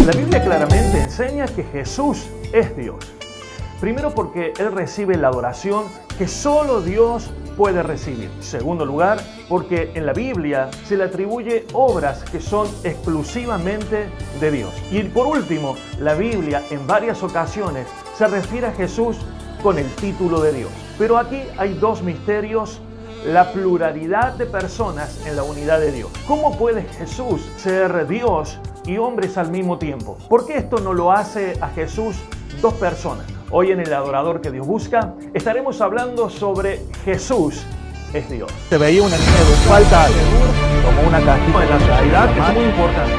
La Biblia claramente enseña que Jesús es Dios. Primero porque Él recibe la adoración que solo Dios puede recibir. En segundo lugar, porque en la Biblia se le atribuye obras que son exclusivamente de Dios. Y por último, la Biblia en varias ocasiones se refiere a Jesús con el título de Dios. Pero aquí hay dos misterios: la pluralidad de personas en la unidad de Dios. ¿Cómo puede Jesús ser Dios y hombres al mismo tiempo? ¿Por qué esto no lo hace a Jesús dos personas? Hoy en El Adorador que Dios Busca estaremos hablando sobre Jesús es Dios. Se veía una línea de falta como una cajita En la realidad que es muy importante.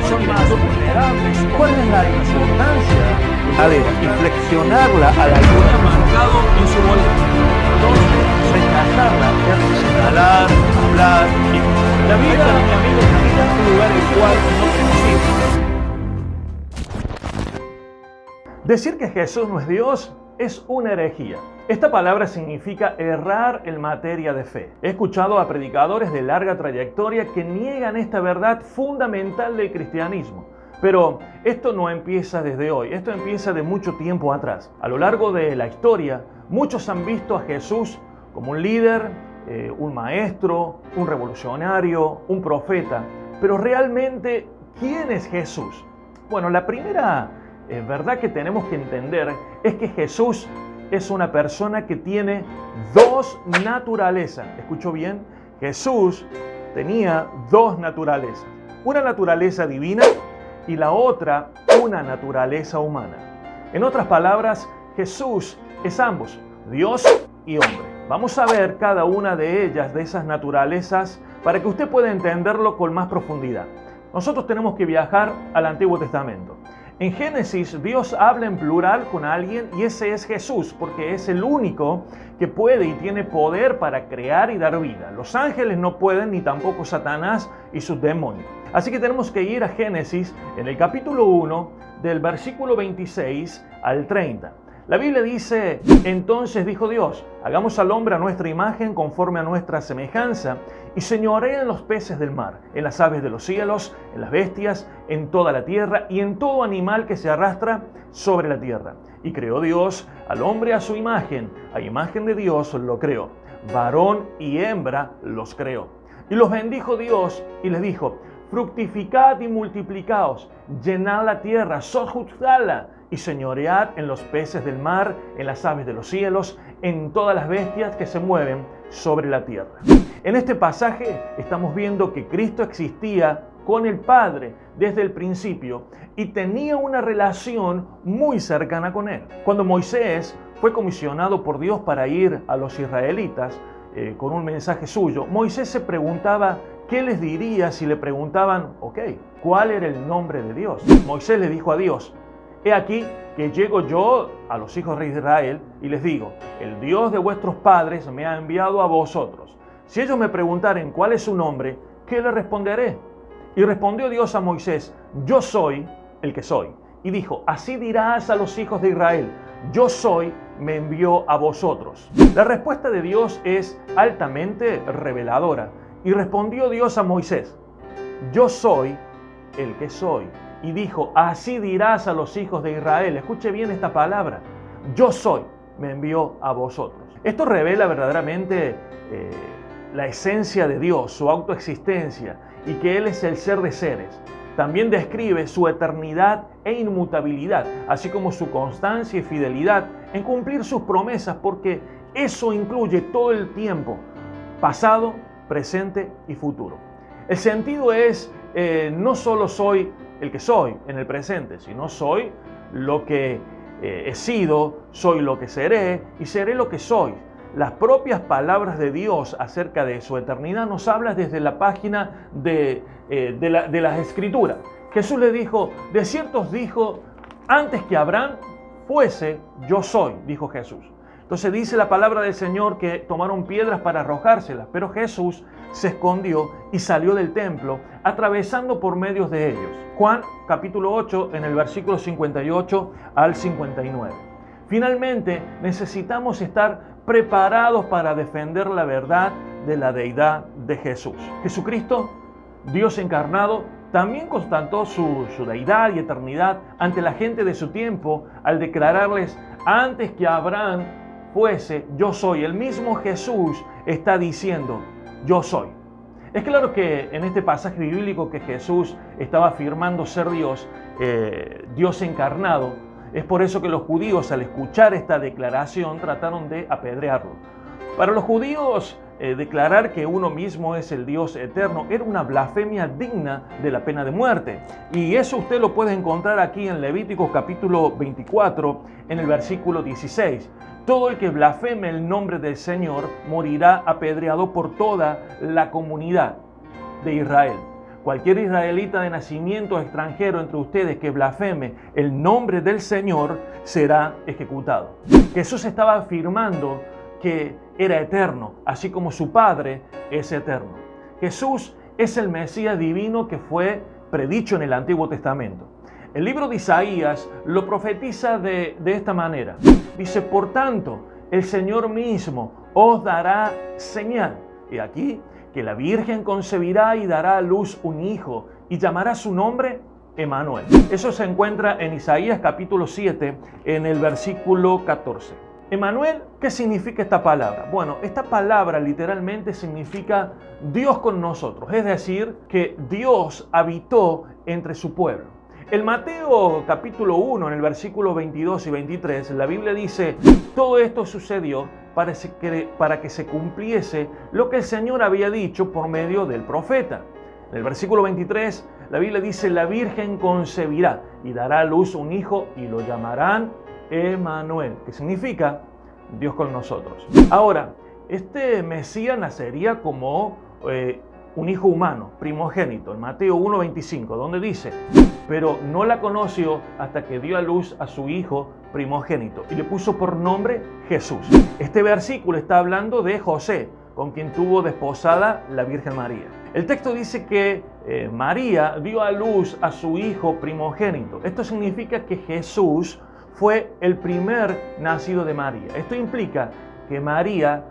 Son más vulnerables. ¿Cuál es la importancia de inflexionarla a la altura? marcado en su volumen? Entonces, rechazarla es señalar, hablar y la vida, mi amigo, es un lugar el cual no queremos ir. Decir que Jesús no es Dios es una herejía. Esta palabra significa errar en materia de fe. He escuchado a predicadores de larga trayectoria que niegan esta verdad fundamental del cristianismo. Pero esto no empieza desde hoy, esto empieza de mucho tiempo atrás. A lo largo de la historia, muchos han visto a Jesús como un líder, un maestro, un revolucionario, un profeta. Pero realmente, ¿quién es Jesús? Bueno, la primera verdad que tenemos que entender es que Jesús es una persona que tiene dos naturalezas. ¿Escuchó bien? Jesús tenía dos naturalezas. Una naturaleza divina y la otra una naturaleza humana. En otras palabras, Jesús es ambos, Dios y hombre. Vamos a ver cada una de ellas, de esas naturalezas, para que usted pueda entenderlo con más profundidad. Nosotros tenemos que viajar al Antiguo Testamento. En Génesis, Dios habla en plural con alguien y ese es Jesús, porque es el único que puede y tiene poder para crear y dar vida. Los ángeles no pueden, ni tampoco Satanás y sus demonios. Así que tenemos que ir a Génesis en el capítulo 1, del versículo 26 al 30. La Biblia dice: entonces dijo Dios, hagamos al hombre a nuestra imagen, conforme a nuestra semejanza, y señoree en los peces del mar, en las aves de los cielos, en las bestias, en toda la tierra y en todo animal que se arrastra sobre la tierra. Y creó Dios al hombre a su imagen, a imagen de Dios lo creó, varón y hembra los creó. Y los bendijo Dios y les dijo: fructificad y multiplicaos, llenad la tierra, sojuzgadla, y señoread en los peces del mar, en las aves de los cielos, en todas las bestias que se mueven sobre la tierra. En este pasaje estamos viendo que Cristo existía con el Padre desde el principio y tenía una relación muy cercana con Él. Cuando Moisés fue comisionado por Dios para ir a los israelitas con un mensaje suyo, Moisés se preguntaba qué les diría si le preguntaban, ¿cuál era el nombre de Dios? Moisés le dijo a Dios: he aquí que llego yo a los hijos de Israel y les digo: el Dios de vuestros padres me ha enviado a vosotros. Si ellos me preguntaren cuál es su nombre, ¿qué les responderé? Y respondió Dios a Moisés: yo soy el que soy. Y dijo: así dirás a los hijos de Israel: yo soy, me envió a vosotros. La respuesta de Dios es altamente reveladora. Y respondió Dios a Moisés: yo soy el que soy. Y dijo: así dirás a los hijos de Israel. Escuche bien esta palabra: yo soy, me envió a vosotros. Esto revela verdaderamente la esencia de Dios, su autoexistencia, y que Él es el ser de seres. También describe su eternidad e inmutabilidad, así como su constancia y fidelidad en cumplir sus promesas, porque eso incluye todo el tiempo, pasado, presente y futuro. El sentido es, no solo soy el que soy en el presente, sino soy lo que he sido, soy lo que seré y seré lo que soy. Las propias palabras de Dios acerca de su eternidad nos hablan desde la página de las Escrituras. Jesús le dijo: de cierto os dijo, antes que Abraham fuese, yo soy, dijo Jesús. Entonces dice la palabra del Señor que tomaron piedras para arrojárselas, pero Jesús se escondió y salió del templo, atravesando por medio de ellos. Juan capítulo 8, en el versículo 58 al 59. Finalmente, necesitamos estar preparados para defender la verdad de la deidad de Jesús. Jesucristo, Dios encarnado, también constató su deidad y eternidad ante la gente de su tiempo al declararles: antes que Abraham fuese, yo soy. El mismo Jesús está diciendo: yo soy. Es claro que en este pasaje bíblico que Jesús estaba afirmando ser Dios, Dios encarnado. Es por eso que los judíos, al escuchar esta declaración, trataron de apedrearlo. Para los judíos, declarar que uno mismo es el Dios eterno era una blasfemia digna de la pena de muerte. Y eso usted lo puede encontrar aquí en Levíticos capítulo 24, en el versículo 16. Todo el que blasfeme el nombre del Señor morirá apedreado por toda la comunidad de Israel. Cualquier israelita de nacimiento extranjero entre ustedes que blasfeme el nombre del Señor será ejecutado. Jesús estaba afirmando que era eterno, así como su Padre es eterno. Jesús es el Mesías divino que fue predicho en el Antiguo Testamento. El libro de Isaías lo profetiza de esta manera. Dice: por tanto, el Señor mismo os dará señal. Y aquí, que la Virgen concebirá y dará a luz un hijo, y llamará su nombre Emmanuel. Eso se encuentra en Isaías capítulo 7, en el versículo 14. Emmanuel, ¿qué significa esta palabra? Bueno, esta palabra literalmente significa Dios con nosotros, es decir, que Dios habitó entre su pueblo. En Mateo capítulo 1, en el versículo 22 y 23, la Biblia dice: todo esto sucedió para que se cumpliese lo que el Señor había dicho por medio del profeta. En el versículo 23, la Biblia dice: la Virgen concebirá y dará a luz un hijo y lo llamarán Emmanuel, que significa Dios con nosotros. Ahora, este Mesías nacería como un hijo humano, primogénito, en Mateo 1:25, donde dice: pero no la conoció hasta que dio a luz a su hijo primogénito y le puso por nombre Jesús. Este versículo está hablando de José, con quien tuvo desposada la Virgen María. El texto dice que María dio a luz a su hijo primogénito. Esto significa que Jesús fue el primer nacido de María. Esto implica que María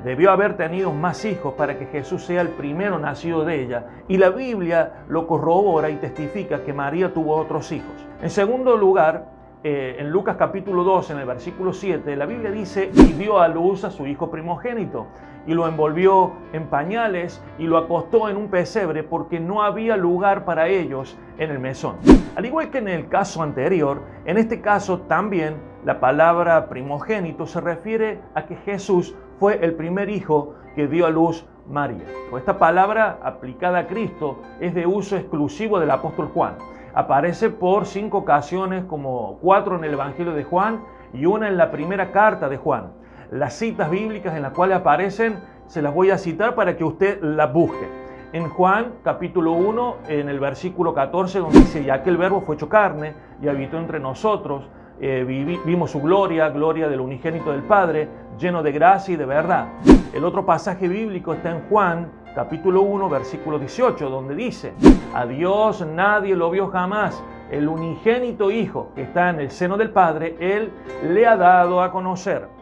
debió haber tenido más hijos para que Jesús sea el primero nacido de ella. Y la Biblia lo corrobora y testifica que María tuvo otros hijos. En segundo lugar, en Lucas capítulo 2, en el versículo 7, la Biblia dice: y dio a luz a su hijo primogénito, y lo envolvió en pañales y lo acostó en un pesebre porque no había lugar para ellos en el mesón. Al igual que en el caso anterior, en este caso también la palabra primogénito se refiere a que Jesús fue el primer hijo que dio a luz María. Esta palabra aplicada a Cristo es de uso exclusivo del apóstol Juan. Aparece por 5 ocasiones, como 4 en el Evangelio de Juan y 1 en la primera carta de Juan. Las citas bíblicas en las cuales aparecen se las voy a citar para que usted las busque. En Juan capítulo 1, en el versículo 14, donde dice: y aquel verbo fue hecho carne y habitó entre nosotros, vimos su gloria, gloria del unigénito del Padre, lleno de gracia y de verdad. El otro pasaje bíblico está en Juan capítulo 1, versículo 18, donde dice: a Dios nadie lo vio jamás, el unigénito Hijo que está en el seno del Padre, Él le ha dado a conocer.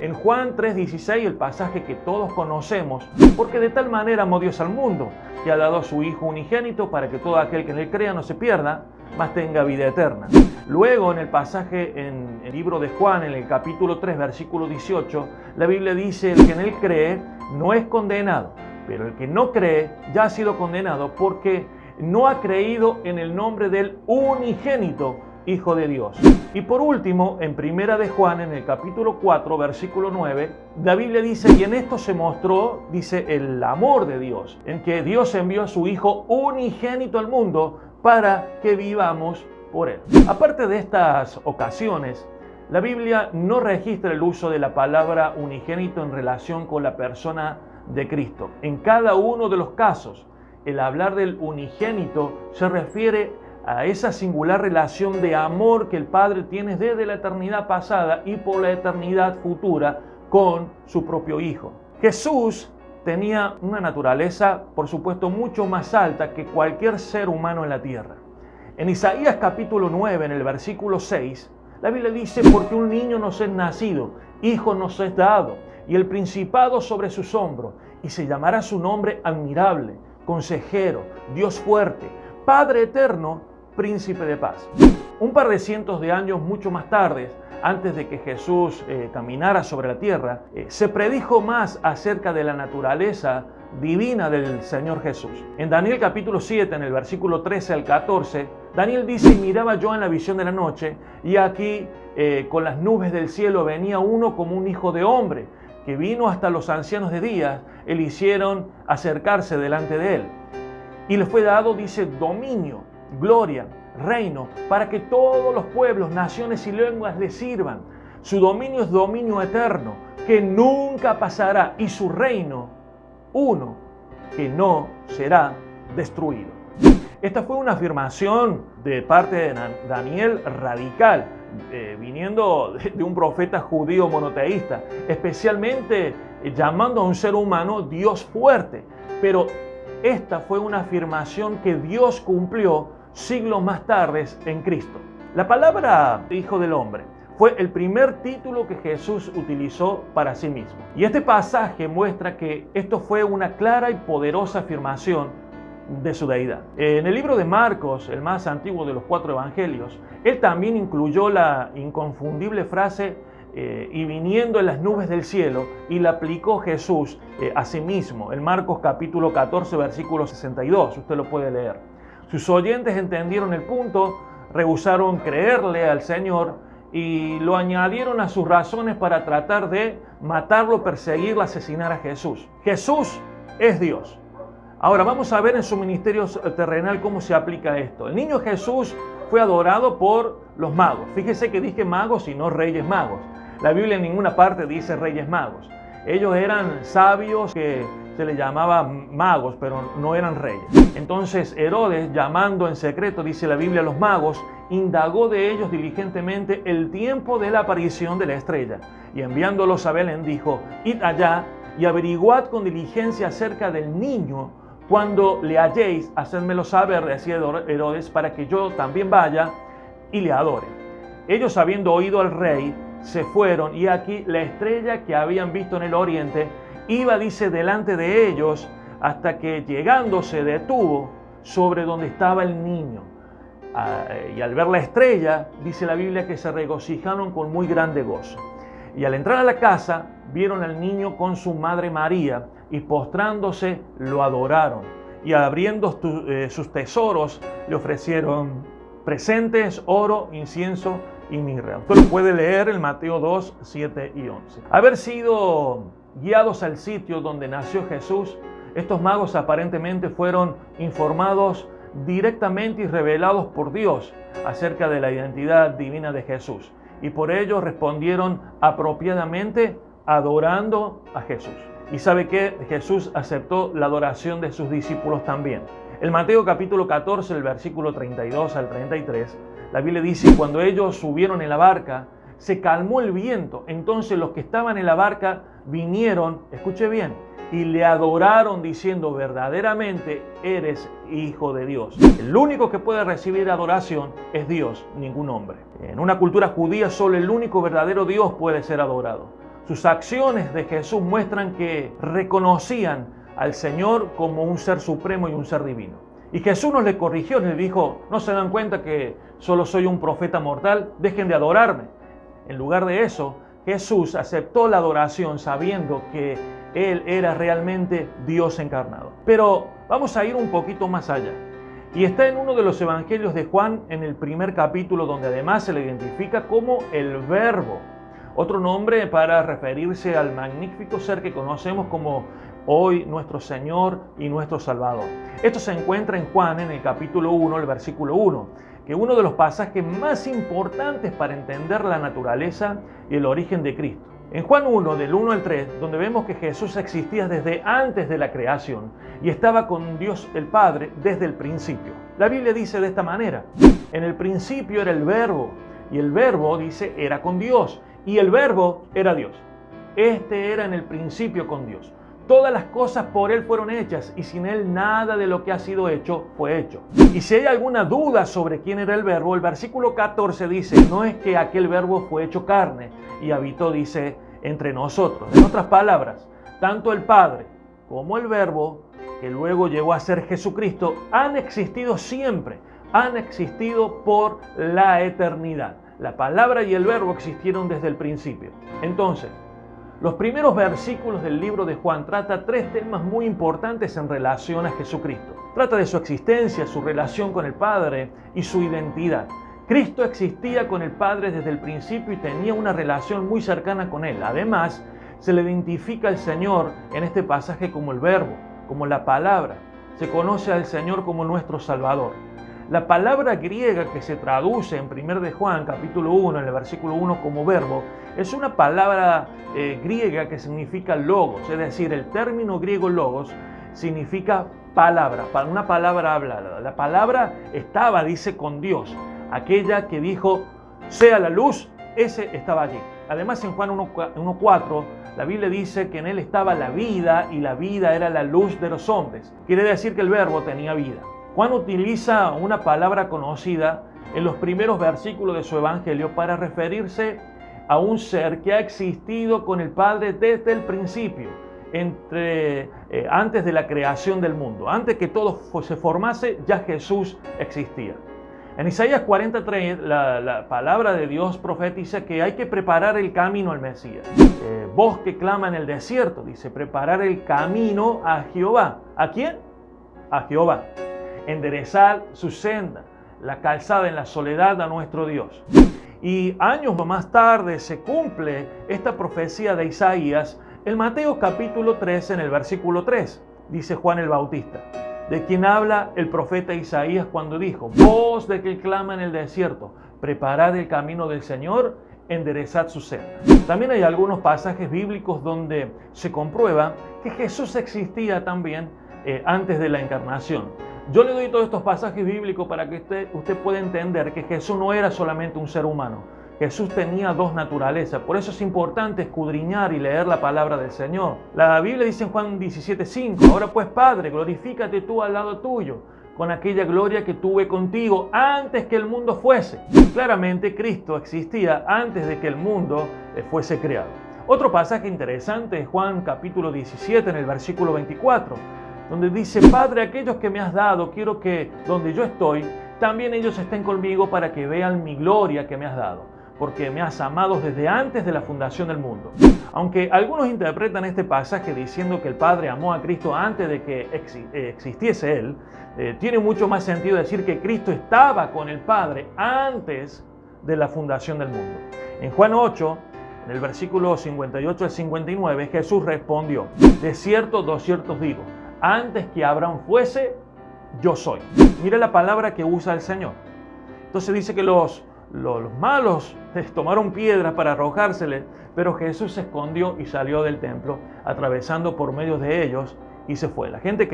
En Juan 3:16, el pasaje que todos conocemos: porque de tal manera amó Dios al mundo, que ha dado a su Hijo unigénito, para que todo aquel que en Él crea no se pierda, mas tenga vida eterna. Luego, en el pasaje en el libro de Juan, en el capítulo 3, versículo 18, la Biblia dice: el que en Él cree no es condenado, pero el que no cree ya ha sido condenado, porque no ha creído en el nombre del unigénito Hijo de Dios. Y por último, en Primera de Juan, en el capítulo 4, versículo 9, la Biblia dice: y en esto se mostró, dice, el amor de Dios, en que Dios envió a su Hijo unigénito al mundo para que vivamos por Él. Aparte de estas ocasiones, la Biblia no registra el uso de la palabra unigénito en relación con la persona de Cristo. En cada uno de los casos, el hablar del unigénito se refiere a esa singular relación de amor que el Padre tiene desde la eternidad pasada y por la eternidad futura con su propio Hijo. Jesús tenía una naturaleza, por supuesto, mucho más alta que cualquier ser humano en la tierra. En Isaías capítulo 9, en el versículo 6, la Biblia dice: porque un niño nos es nacido, hijo nos es dado, y el principado sobre sus hombros, y se llamará su nombre admirable, consejero, Dios fuerte, Padre eterno, príncipe de paz. Un par de cientos de años mucho más tarde, antes de que Jesús caminara sobre la tierra, se predijo más acerca de la naturaleza divina del Señor Jesús. En Daniel capítulo 7, en el versículo 13 al 14, Daniel dice: miraba yo en la visión de la noche, y aquí con las nubes del cielo venía uno como un hijo de hombre, que vino hasta los ancianos de días, y le hicieron acercarse delante de él. Y le fue dado, dice, dominio, gloria, reino, para que todos los pueblos, naciones y lenguas le sirvan. Su dominio es dominio eterno, que nunca pasará, y su reino, uno, que no será destruido. Esta fue una afirmación de parte de Daniel radical, viniendo de un profeta judío monoteísta, especialmente llamando a un ser humano Dios fuerte. Pero esta fue una afirmación que Dios cumplió siglos más tarde en Cristo. La palabra Hijo del Hombre fue el primer título que Jesús utilizó para sí mismo. Y este pasaje muestra que esto fue una clara y poderosa afirmación de su deidad. En el libro de Marcos, el más antiguo de los 4 evangelios, él también incluyó la inconfundible frase y viniendo en las nubes del cielo, y la aplicó Jesús a sí mismo. En Marcos capítulo 14, versículo 62, usted lo puede leer. Sus oyentes entendieron el punto, rehusaron creerle al Señor y lo añadieron a sus razones para tratar de matarlo, perseguirlo, asesinar a Jesús. Jesús es Dios. Ahora vamos a ver en su ministerio terrenal cómo se aplica esto. El niño Jesús fue adorado por los magos. Fíjese que dije magos y no reyes magos. La Biblia en ninguna parte dice reyes magos. Ellos eran sabios que se les llamaba magos, pero no eran reyes. Entonces Herodes, llamando en secreto, dice la Biblia, a los magos, indagó de ellos diligentemente el tiempo de la aparición de la estrella. Y enviándolos a Belén dijo: id allá y averiguad con diligencia acerca del niño. Cuando le halléis, hacedmelo saber, decía Herodes, para que yo también vaya y le adore. Ellos, habiendo oído al rey, se fueron, y aquí la estrella que habían visto en el oriente iba, dice, delante de ellos, hasta que llegando se detuvo sobre donde estaba el niño. Y al ver la estrella, dice la Biblia, que se regocijaron con muy grande gozo. Y al entrar a la casa, vieron al niño con su madre María, y postrándose lo adoraron. Y abriendo sus tesoros, le ofrecieron presentes, oro, incienso y mirra. Usted lo puede leer en Mateo 2, 7 y 11. Haber sido guiados al sitio donde nació Jesús, estos magos aparentemente fueron informados directamente y revelados por Dios acerca de la identidad divina de Jesús. Y por ello respondieron apropiadamente adorando a Jesús. Y sabe que Jesús aceptó la adoración de sus discípulos también. En Mateo capítulo 14, el versículo 32 al 33, la Biblia dice: cuando ellos subieron en la barca, se calmó el viento. Entonces los que estaban en la barca vinieron, escuche bien, y le adoraron diciendo: verdaderamente eres Hijo de Dios. El único que puede recibir adoración es Dios, ningún hombre. En una cultura judía solo el único verdadero Dios puede ser adorado. Sus acciones de Jesús muestran que reconocían al Señor como un ser supremo y un ser divino. Y Jesús nos le corrigió, les dijo: ¿no se dan cuenta que solo soy un profeta mortal? Dejen de adorarme. En lugar de eso, Jesús aceptó la adoración sabiendo que Él era realmente Dios encarnado. Pero vamos a ir un poquito más allá. Y está en uno de los evangelios de Juan, en el primer capítulo, donde además se le identifica como el Verbo. Otro nombre para referirse al magnífico ser que conocemos como hoy nuestro Señor y nuestro Salvador. Esto se encuentra en Juan, en el capítulo 1, el versículo 1, que es uno de los pasajes más importantes para entender la naturaleza y el origen de Cristo. En Juan 1, del 1 al 3, donde vemos que Jesús existía desde antes de la creación y estaba con Dios el Padre desde el principio. La Biblia dice de esta manera: en el principio era el Verbo, y el Verbo, dice, era con Dios, y el Verbo era Dios. Este era en el principio con Dios. Todas las cosas por Él fueron hechas, y sin Él nada de lo que ha sido hecho fue hecho. Y si hay alguna duda sobre quién era el Verbo, el versículo 14 dice: no es que aquel Verbo fue hecho carne y habitó, dice, entre nosotros. En otras palabras, tanto el Padre como el Verbo que luego llegó a ser Jesucristo, han existido siempre, han existido por la eternidad. La palabra y el verbo existieron desde el principio. Entonces, los primeros versículos del libro de Juan trata tres temas muy importantes en relación a Jesucristo. Trata de su existencia, su relación con el Padre y su identidad. Cristo existía con el Padre desde el principio y tenía una relación muy cercana con Él. Además, se le identifica al Señor en este pasaje como el Verbo, como la palabra. Se conoce al Señor como nuestro Salvador. La palabra griega que se traduce en 1 de Juan, capítulo 1, en el versículo 1 como verbo, es una palabra griega que significa logos, es decir, el término griego logos significa palabra, una palabra hablada. La palabra estaba, dice, con Dios. Aquella que dijo, sea la luz, ese estaba allí. Además, en Juan 1:4, la Biblia dice que en él estaba la vida y la vida era la luz de los hombres. Quiere decir que el verbo tenía vida. Juan utiliza una palabra conocida en los primeros versículos de su evangelio para referirse a un ser que ha existido con el Padre desde el principio, antes de la creación del mundo. Antes que todo se formase, ya Jesús existía. En Isaías 43, la palabra de Dios profetiza que hay que preparar el camino al Mesías. Voz que clama en el desierto, dice, preparar el camino a Jehová. ¿A quién? A Jehová. Enderezar su senda, la calzada en la soledad a nuestro Dios. Y años más tarde se cumple esta profecía de Isaías en Mateo capítulo 3, en el versículo 3, dice Juan el Bautista, de quien habla el profeta Isaías cuando dijo, voz de que clama en el desierto, preparad el camino del Señor, enderezad su senda. También hay algunos pasajes bíblicos donde se comprueba que Jesús existía también antes de la encarnación. Yo le doy todos estos pasajes bíblicos para que usted pueda entender que Jesús no era solamente un ser humano. Jesús tenía dos naturalezas. Por eso es importante escudriñar y leer la palabra del Señor. La Biblia dice en Juan 17:5, ahora pues Padre, glorifícate tú al lado tuyo, con aquella gloria que tuve contigo antes que el mundo fuese. Claramente Cristo existía antes de que el mundo fuese creado. Otro pasaje interesante es Juan capítulo 17 en el versículo 24, donde dice, Padre, aquellos que me has dado, quiero que donde yo estoy, también ellos estén conmigo para que vean mi gloria que me has dado, porque me has amado desde antes de la fundación del mundo. Aunque algunos interpretan este pasaje diciendo que el Padre amó a Cristo antes de que existiese Él, tiene mucho más sentido decir que Cristo estaba con el Padre antes de la fundación del mundo. En Juan 8, en el versículo 58 al 59, Jesús respondió, de cierto os digo, antes que Abraham fuese, yo soy. Mira la palabra que usa el Señor. Entonces dice que los malos tomaron piedras para arrojársele, pero Jesús se escondió y salió del templo, atravesando por medio de ellos y se fue. La gente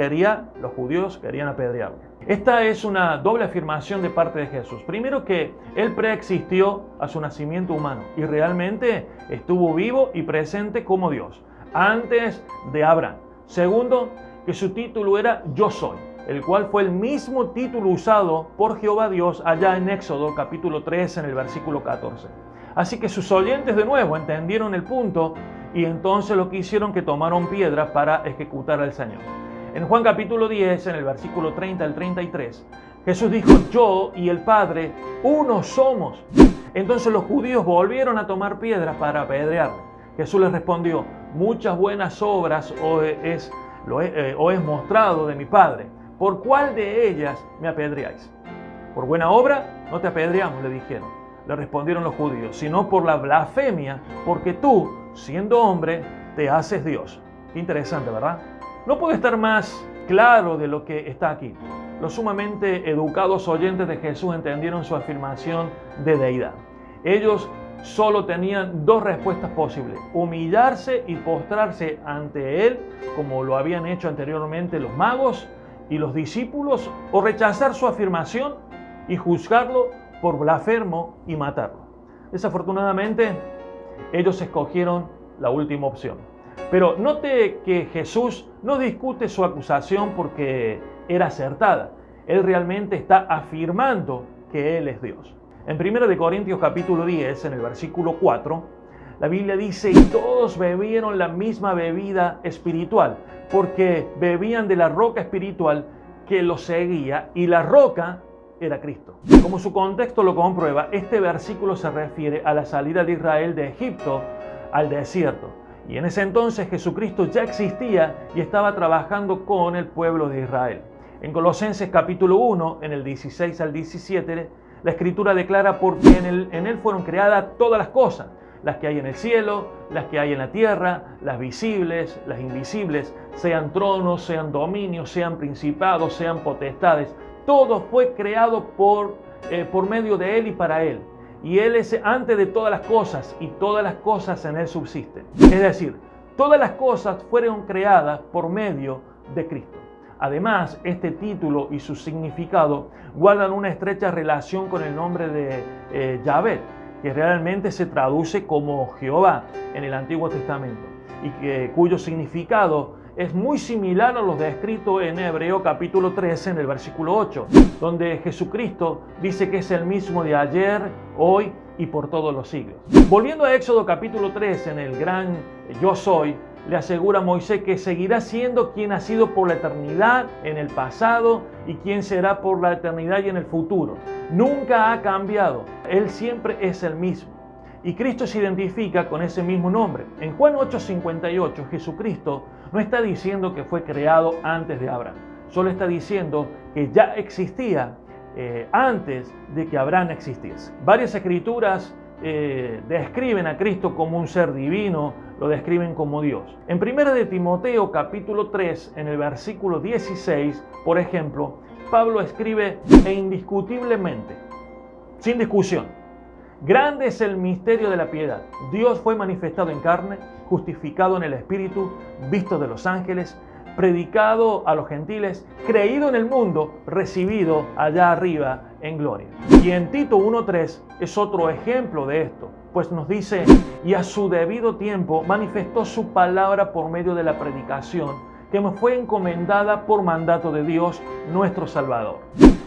los judíos querían apedrearlo. Esta es una doble afirmación de parte de Jesús. Primero, que Él preexistió a su nacimiento humano y realmente estuvo vivo y presente como Dios, antes de Abraham. Segundo, que su título era Yo Soy, el cual fue el mismo título usado por Jehová Dios allá en Éxodo capítulo 3 en el versículo 14. Así que sus oyentes de nuevo entendieron el punto y entonces lo que hicieron que tomaron piedras para ejecutar al Señor. En Juan capítulo 10 en el versículo 30 al 33, Jesús dijo, yo y el Padre uno somos. Entonces los judíos volvieron a tomar piedras para apedrearle. Jesús les respondió, muchas buenas obras os es mostrado de mi Padre. ¿Por cuál de ellas me apedreáis? Por buena obra no te apedreamos, le dijeron. Le respondieron los judíos, sino por la blasfemia, porque tú, siendo hombre, te haces Dios. Qué interesante, ¿verdad? No puede estar más claro de lo que está aquí. Los sumamente educados oyentes de Jesús entendieron su afirmación de deidad. Ellos solo tenían dos respuestas posibles: humillarse y postrarse ante Él, como lo habían hecho anteriormente los magos y los discípulos, o rechazar su afirmación y juzgarlo por blasfemo y matarlo. Desafortunadamente, ellos escogieron la última opción. Pero note que Jesús no discute su acusación porque era acertada. Él realmente está afirmando que Él es Dios. En 1 Corintios capítulo 10, en el versículo 4, La Biblia dice, y todos bebieron la misma bebida espiritual, porque bebían de la roca espiritual que los seguía, y la roca era Cristo. Como su contexto lo comprueba, este versículo se refiere a la salida de Israel de Egipto al desierto. Y en ese entonces Jesucristo ya existía y estaba trabajando con el pueblo de Israel. En Colosenses capítulo 1, en el 16 al 17, la Escritura declara, porque en él fueron creadas todas las cosas, las que hay en el cielo, las que hay en la tierra, las visibles, las invisibles, sean tronos, sean dominios, sean principados, sean potestades. Todo fue creado por medio de Él y para Él. Y Él es antes de todas las cosas, y todas las cosas en Él subsisten. Es decir, todas las cosas fueron creadas por medio de Cristo. Además, este título y su significado guardan una estrecha relación con el nombre de Yahvé, que realmente se traduce como Jehová en el Antiguo Testamento, y cuyo significado es muy similar a los descritos en Hebreo capítulo 13, en el versículo 8, donde Jesucristo dice que es el mismo de ayer, hoy y por todos los siglos. Volviendo a Éxodo capítulo 3, en el gran Yo Soy, le asegura a Moisés que seguirá siendo quien ha sido por la eternidad en el pasado y quien será por la eternidad y en el futuro. Nunca ha cambiado, Él siempre es el mismo. Y Cristo se identifica con ese mismo nombre. En Juan 8:58, Jesucristo no está diciendo que fue creado antes de Abraham, solo está diciendo que ya existía antes de que Abraham existiese. Varias escrituras describen a Cristo como un ser divino, lo describen como Dios. En 1 de Timoteo capítulo 3, en el versículo 16, por ejemplo, Pablo escribe, e indiscutiblemente, sin discusión, grande es el misterio de la piedad. Dios fue manifestado en carne, justificado en el Espíritu, visto de los ángeles, predicado a los gentiles, creído en el mundo, recibido allá arriba en gloria. Y en Tito 1:3 es otro ejemplo de esto, pues nos dice, y a su debido tiempo manifestó su palabra por medio de la predicación, que me fue encomendada por mandato de Dios, nuestro Salvador.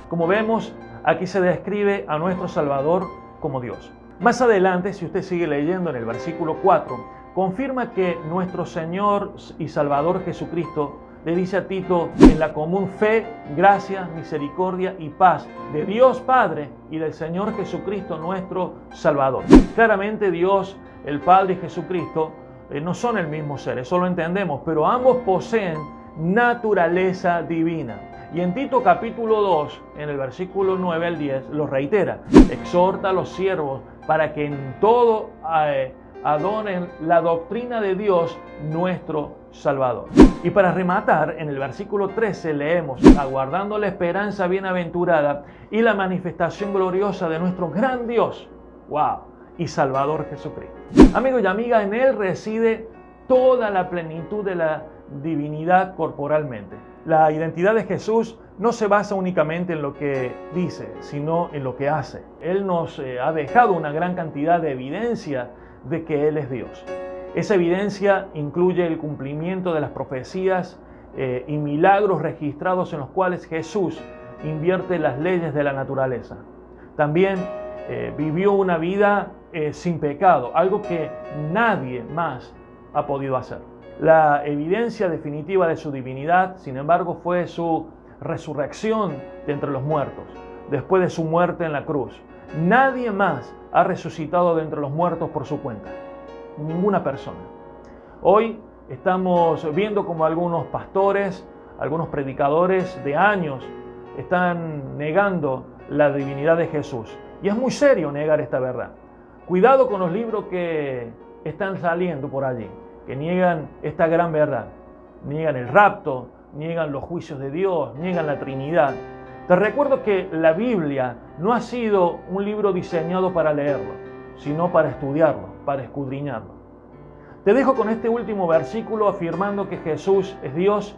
Como vemos, aquí se describe a nuestro Salvador como Dios. Más adelante, si usted sigue leyendo en el versículo 4, confirma que nuestro Señor y Salvador Jesucristo le dice a Tito, en la común fe, gracia, misericordia y paz de Dios Padre y del Señor Jesucristo nuestro Salvador. Claramente Dios, el Padre y Jesucristo no son el mismo ser, eso lo entendemos, pero ambos poseen naturaleza divina. Y en Tito capítulo 2, en el versículo 9 al 10, lo reitera, exhorta a los siervos para que en todo adoren la doctrina de Dios nuestro Salvador. Y para rematar, en el versículo 13 leemos, aguardando la esperanza bienaventurada y la manifestación gloriosa de nuestro gran Dios, y Salvador Jesucristo. Amigos y amigas, en Él reside toda la plenitud de la divinidad corporalmente. La identidad de Jesús no se basa únicamente en lo que dice, sino en lo que hace. Él nos ha dejado una gran cantidad de evidencia de que Él es Dios. Esa evidencia incluye el cumplimiento de las profecías y milagros registrados en los cuales Jesús invierte las leyes de la naturaleza. También vivió una vida sin pecado, algo que nadie más ha podido hacer. La evidencia definitiva de su divinidad, sin embargo, fue su resurrección de entre los muertos, después de su muerte en la cruz. Nadie más ha resucitado de entre los muertos por su cuenta. Ninguna persona. Hoy estamos viendo como algunos pastores, algunos predicadores de años están negando la divinidad de Jesús. Y es muy serio negar esta verdad. Cuidado con los libros que están saliendo por allí, que niegan esta gran verdad. Niegan el rapto, niegan los juicios de Dios, niegan la Trinidad. Te recuerdo que la Biblia no ha sido un libro diseñado para leerlo, sino para estudiarlo, para escudriñarlo. Te dejo con este último versículo afirmando que Jesús es Dios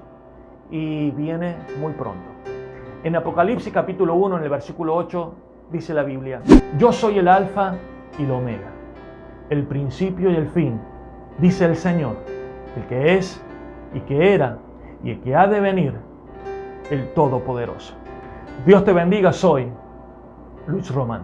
y viene muy pronto. En Apocalipsis capítulo 1, en el versículo 8, dice la Biblia, yo soy el Alfa y el Omega, el principio y el fin, dice el Señor, el que es y que era y el que ha de venir, el Todopoderoso. Dios te bendiga, soy Luis Román.